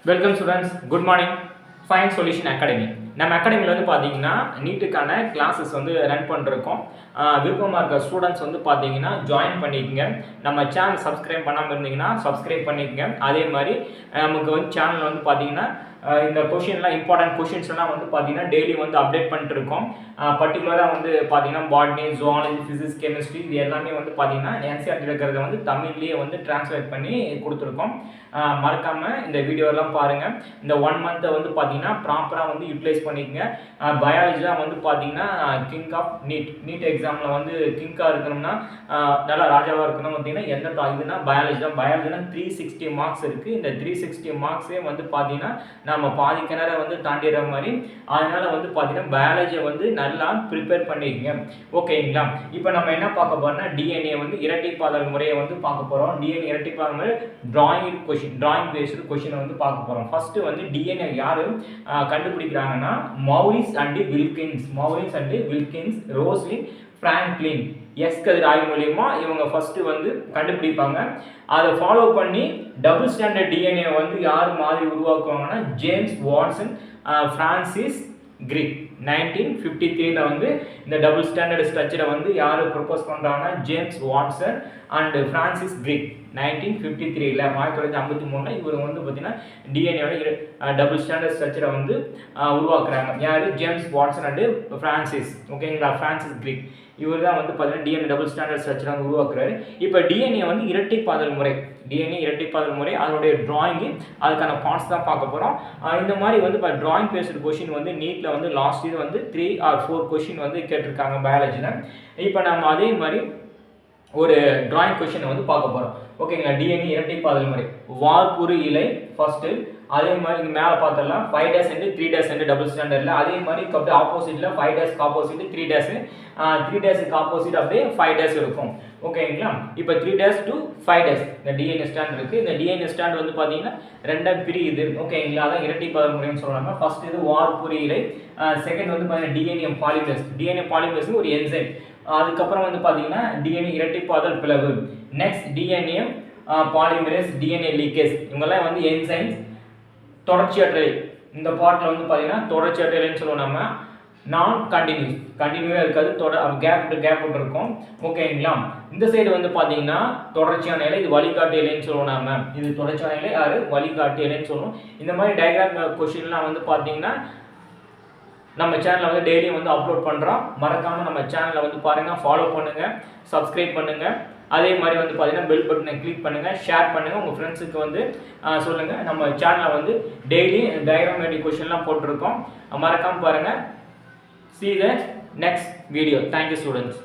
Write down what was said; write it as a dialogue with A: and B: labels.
A: Welcome students, good morning. Fine solution academy. நம்ம அகாடமியில் வந்து பார்த்தீங்கன்னா நீட்டுக்கான கிளாஸஸ் வந்து ரன் பண்ணிருக்கோம். விருப்பமாக இருக்க ஸ்டூடெண்ட்ஸ் வந்து பார்த்தீங்கன்னா ஜாயின் பண்ணிக்கோங்க. நம்ம சேனல் சப்ஸ்கிரைப் பண்ணாமல் இருந்தீங்கன்னா சப்ஸ்கிரைப் பண்ணிக்கோங்க. அதே மாதிரி நமக்கு வந்து சேனல் வந்து பார்த்தீங்கன்னா இந்த கொஷின்லாம் இம்பார்ட்டன்ட் கொஷின்ஸ்லாம் வந்து பார்த்தீங்கன்னா டெய்லி வந்து அப்டேட் பண்ணிட்டு இருக்கோம். பர்டிகுலராக வந்து பார்த்தீங்கன்னா பாட்னி, ஜுவாலஜி, ஃபிசிக்ஸ், கெமிஸ்ட்ரி இது எல்லாமே வந்து பார்த்தீங்கன்னா என்சிஆர்டி இருக்கிறத வந்து தமிழ்லேயே வந்து டிரான்ஸ்லேட் பண்ணி கொடுத்துருக்கோம். மறக்காமல் இந்த வீடியோலாம் பாருங்கள். இந்த 1 மந்த்தை வந்து பார்த்தீங்கன்னா ப்ராப்பராக வந்து யூட்டிலைஸ் பண்ணிக்கங்க. பயாலஜிலாம் வந்து பார்த்தீங்கன்னா கிங் ஆஃப் நீட் எக்ஸாமில் வந்து கிங்காக இருக்கணும்னா நல்லா ராஜாவாக இருக்கணும் பார்த்தீங்கன்னா எந்த இதுனா பயாலஜி தான். பயாலஜினா 360 மார்க்ஸ் இருக்குது. இந்த 360 மார்க்ஸே வந்து பார்த்தீங்கன்னா நம்ம பாதி கிணற வந்து தாண்டிடுற மாதிரி. அதனால் வந்து பார்த்தீங்கன்னா பயாலஜியை வந்து நல்லா ப்ரிப்பேர் பண்ணிக்கங்க. ஓகேங்களா? இப்போ நம்ம என்ன பார்க்க போகிறோம்னா டிஎன்ஏ வந்து இரட்டைப்பாதல் முறையை வந்து பார்க்க போகிறோம். டிஎன்ஏ இரட்டைப்பாதல் முறை டிராயிங் பேஸ்டு கொஷினை வந்து பார்க்க போகிறோம். ஃபர்ஸ்ட் வந்து டிஎன்ஏ யார் கண்டுபிடிக்கிறாங்கன்னா Maurice and Wilkins, Rosalind, Franklin, கதிர் ஆய்வு மூலியமா இவங்க ஃபர்ஸ்ட் வந்து கண்டுபிடிப்பாங்க. அதை ஃபாலோ பண்ணி டபுள் ஸ்டாண்டர்ட் டிஎன்ஏ வந்து யார் மாதிரி உருவாக்குவாங்கன்னா ஜேம்ஸ் வாட்சன், பிரான்சிஸ் கிரிக். 1953 வந்து இந்த டபுள் ஸ்டாண்டர்ட் ஸ்ட்ரக்சரை வந்து யார் ப்ரொபோஸ் பண்ணுறாங்கன்னா ஜேம்ஸ் வாட்சன் அண்ட் பிரான்சிஸ் கிரிக். 1953 1953 இவர் வந்து பார்த்தீங்கன்னா டிஎன்ஏவோட டபுள் ஸ்டாண்டர்ட் ஸ்ட்ரக்சரை வந்து உருவாக்குறாங்க. யார்? James Watson and Francis. ஓகேங்களா? பிரான்சிஸ் கிரிக் இவர் தான் வந்து பார்த்தீங்கன்னா டிஎன்ஏ டபுள் ஸ்டாண்டர்ட் ஸ்ட்ரக்சரை வந்து உருவாக்குறாரு. இப்போ டிஎன்ஏ வந்து இரட்டைப்பாதல் முறை அதனுடைய டிராயிங்கு அதுக்கான பார்ட்ஸ் தான் பார்க்க போகிறோம். இந்த மாதிரி வந்து இப்போ டிராயிங் பேஸ்டு கொஷின் வந்து நீட்டில் வந்து லாஸ்ட் இயர் வந்து 3 or 4 கொஷின் வந்து கேட்டிருக்காங்க பயாலஜியில். இப்போ நம்ம அதே மாதிரி ஒரு டிராயிங் கொஷினை வந்து பார்க்க போகிறோம். ஓகேங்களா? டிஎன்ஏ இரட்டைப்பாதல் முறை வார்ப்புரு இலை ஃபர்ஸ்ட்டு. அதே மாதிரி இங்கே மேலே பார்த்துடலாம் 5' and 3' டபுள் ஸ்டாண்டர்டில். அதே மாதிரி அப்படியே ஆப்போசிட்டில் 5' ஆப்போசிட் 3' ஆப்போசிட் அப்படியே 5' இருக்கும். ஓகேங்களா? இப்போ 3' to 5' இந்த டிஎன்ஏ ஸ்டாண்ட் இருக்குது. இந்த டிஎன்ஏ ஸ்டாண்ட் வந்து பார்த்தீங்கன்னா ரெண்டாக பிரியுது. ஓகேங்களா? அதான் இரட்டைப்பாதல் முறைன்னு சொல்கிறாங்க. ஃபர்ஸ்ட் இது வார்ப்புரு இலை, செகண்ட் வந்து பார்த்தீங்கன்னா டிஎன்ஏ பாலிமரஸ் ஒரு என்சைம். அதுக்கப்புறம் வந்து பார்த்தீங்கன்னா டிஎன்ஏ இரட்டைப்பாதல் பிளவு. Next DNA polymerase, DNA leakage. இவங்கெல்லாம் வந்து என்சைம்ஸ். தொடர்ச்சியற்ற இந்த பார்ட்டில் வந்து பார்த்தீங்கன்னா தொடர்ச்சியற்றலைன்னு சொல்லுவோம். நம்ம நான் கண்டினியூவாக இருக்காது, கேப் விட்டு இருக்கும். ஓகேங்களா? இந்த சைடு வந்து பார்த்தீங்கன்னா தொடர்ச்சியான இலை, இது வழிகாட்டு இலைன்னு சொல்லுவோம். நம்ம இது தொடர்ச்சியான இலை, அது வழிகாட்டு இலைன்னு சொல்லுவோம். இந்த மாதிரி டயக்ராம் கொஷின்லாம் வந்து பார்த்தீங்கன்னா நம்ம சேனலில் வந்து டெய்லியும் வந்து அப்லோட் பண்ணுறோம். மறக்காமல் நம்ம சேனலை வந்து பாருங்கள், ஃபாலோ பண்ணுங்கள், சப்ஸ்கிரைப் பண்ணுங்கள். அதே மாதிரி வந்து பார்த்தீங்கன்னா பெல் பட்டனை கிளிக் பண்ணுங்கள், ஷேர் பண்ணுங்கள், உங்கள் ஃப்ரெண்ட்ஸுக்கு வந்து சொல்லுங்கள். நம்ம சேனலில் வந்து டெய்லி டயக்ராமேட்டிக் கொஷின்லாம் போட்டிருக்கோம். மறக்காமல் பாருங்கள். See the next video. Thank you students.